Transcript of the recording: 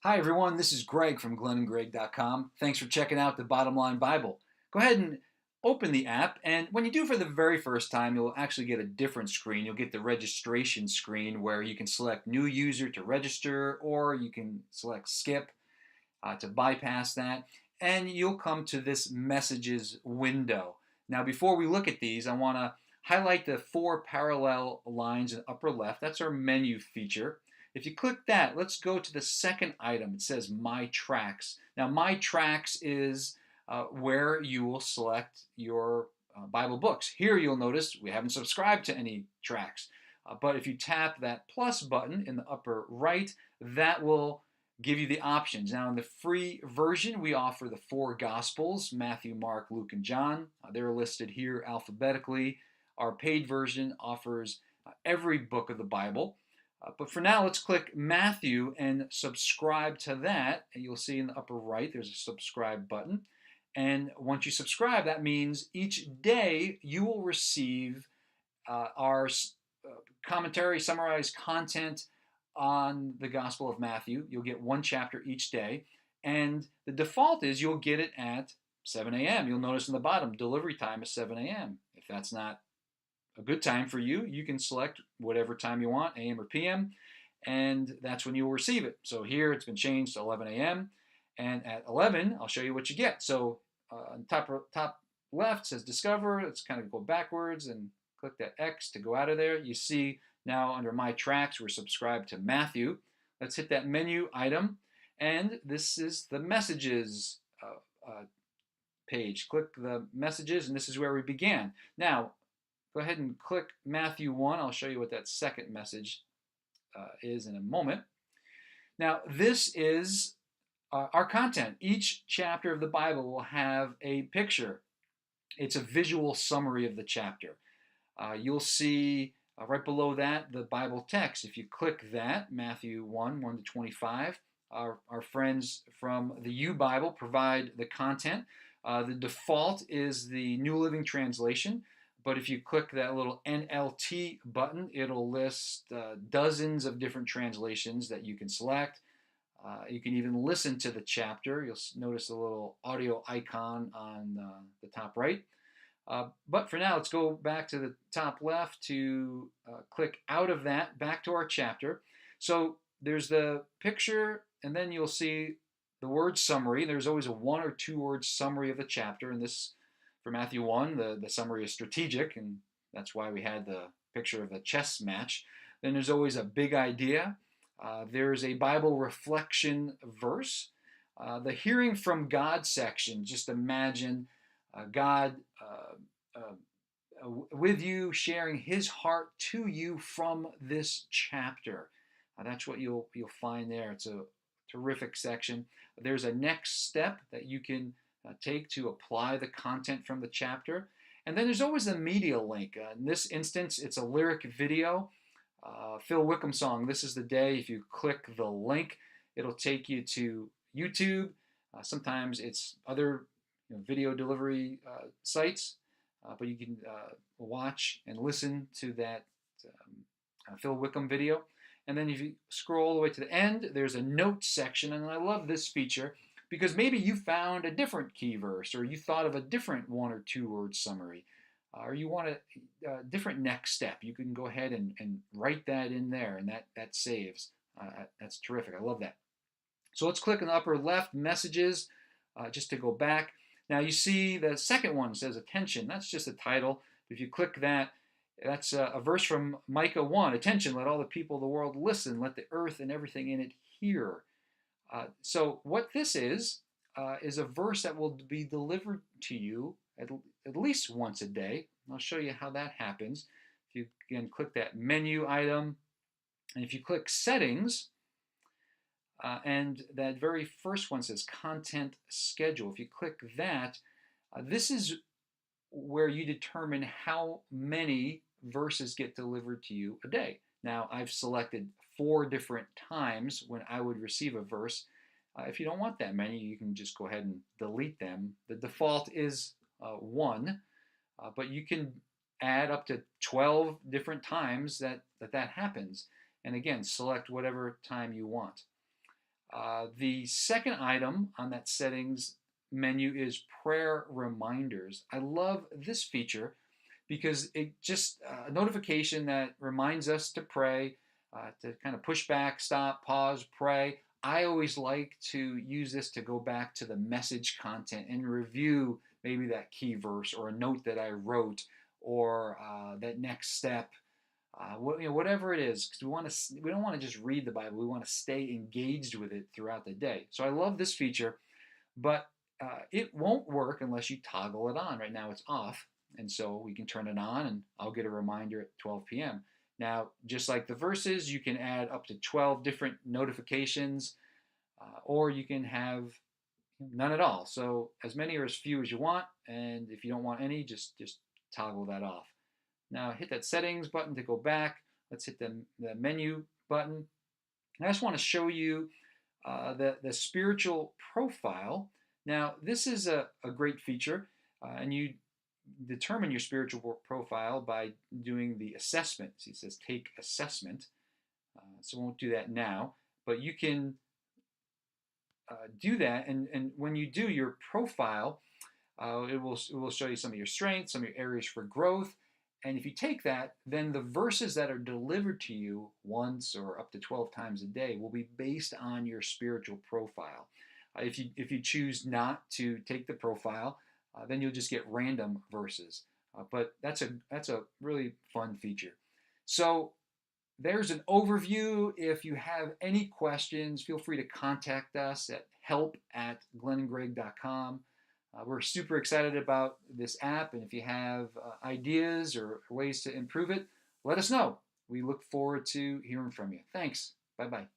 Hi, everyone. This is Greg from glennandgreg.com. Thanks for checking out the Bottom Line Bible. Go ahead and open the app, and when you do for the very first time, you'll actually get a different screen. You'll get the registration screen where you can select new user to register, or you can select skip to bypass that, and you'll come to this messages window. Now, before we look at these, I want to highlight the four parallel lines in the upper left. That's our menu feature. If you click that, let's go to the second item. It says My Tracks. Now, My Tracks is where you will select your Bible books. Here you'll notice we haven't subscribed to any tracks. But if you tap that plus button in the upper right, that will give you the options. Now, in the free version, we offer the four Gospels: Matthew, Mark, Luke, and John. They're listed here alphabetically. Our paid version offers every book of the Bible. But for now, let's click Matthew and subscribe to that. And you'll see in the upper right, there's a subscribe button. And once you subscribe, that means each day you will receive our commentary, summarized content on the Gospel of Matthew. You'll get one chapter each day. And the default is you'll get it at 7 a.m. You'll notice in the bottom, delivery time is 7 a.m. If that's not a good time for you, you can select whatever time you want, AM or PM, and that's when you'll receive it. So here it's been changed to 11 a.m. And at 11, I'll show you what you get. So on top left says Discover. Let's kind of go backwards and click that X to go out of there. You see now under My Tracks, we're subscribed to Matthew. Let's hit that menu item, and this is the Messages page. Click the Messages, and this is where we began. Now, go ahead and click Matthew 1. I'll show you what that second message is in a moment. Now, this is our content. Each chapter of the Bible will have a picture. It's a visual summary of the chapter. You'll see right below that the Bible text. If you click that, Matthew 1, 1 to 25, our friends from the U Bible provide the content. The default is the New Living Translation. But if you click that little NLT button, it'll list dozens of different translations that you can select. You can even listen to the chapter. You'll notice a little audio icon on the top right. But for now, let's go back to the top left to click out of that, back to our chapter. So there's the picture, and then you'll see the word summary. There's always a one or two word summary of the chapter, and this for Matthew 1, the summary is strategic, and that's why we had the picture of the chess match. Then there's always a big idea. There's a Bible reflection verse. The hearing from God section, just imagine God with you, sharing his heart to you from this chapter. That's what you'll find there. It's a terrific section. There's a next step that you can take to apply the content from the chapter. And then there's always a media link. In this instance, it's a lyric video. Phil Wickham song, This Is the Day. If you click the link, it'll take you to YouTube. Sometimes it's other video delivery sites, but you can watch and listen to that Phil Wickham video. And then if you scroll all the way to the end, there's a notes section, and I love this feature because maybe you found a different key verse, or you thought of a different one or two word summary, or you want a different next step. You can go ahead and write that in there, and that saves. That's terrific. I love that. So let's click in the upper left, Messages, just to go back. Now you see the second one says Attention. That's just a title. If you click that, that's a verse from Micah 1. Attention, let all the people of the world listen. Let the earth and everything in it hear. So what this is a verse that will be delivered to you at least once a day. I'll show you how that happens. If you again click that menu item, and if you click Settings, and that very first one says Content Schedule. If you click that, this is where you determine how many verses get delivered to you a day. Now, I've selected 4 different times when I would receive a verse. If you don't want that many, you can just go ahead and delete them. The default is 1, but you can add up to 12 different times that happens. And again, select whatever time you want. The second item on that settings menu is prayer reminders. I love this feature because it just a notification that reminds us to pray, to kind of push back, stop, pause, pray. I always like to use this to go back to the message content and review maybe that key verse or a note that I wrote or that next step. Whatever it is, because we don't want to just read the Bible. We want to stay engaged with it throughout the day. So I love this feature, but it won't work unless you toggle it on. Right now it's off, and so we can turn it on, and I'll get a reminder at 12 p.m. Now, just like the verses, you can add up to 12 different notifications, or you can have none at all. So as many or as few as you want, and if you don't want any, just toggle that off. Now hit that settings button to go back. Let's hit the menu button. And I just want to show you the spiritual profile. Now this is a great feature, and you determine your spiritual profile by doing the assessment. See, it says take assessment. So we won't do that now, but you can do that, and when you do your profile, it will show you some of your strengths, some of your areas for growth. And if you take that, then the verses that are delivered to you once or up to 12 times a day will be based on your spiritual profile. If you choose not to take the profile, then you'll just get random verses. But that's a really fun feature. So there's an overview. If you have any questions, feel free to contact us at help@glennandgreg.com. We're super excited about this app, and if you have ideas or ways to improve it, let us know. We look forward to hearing from you. Thanks. Bye-bye.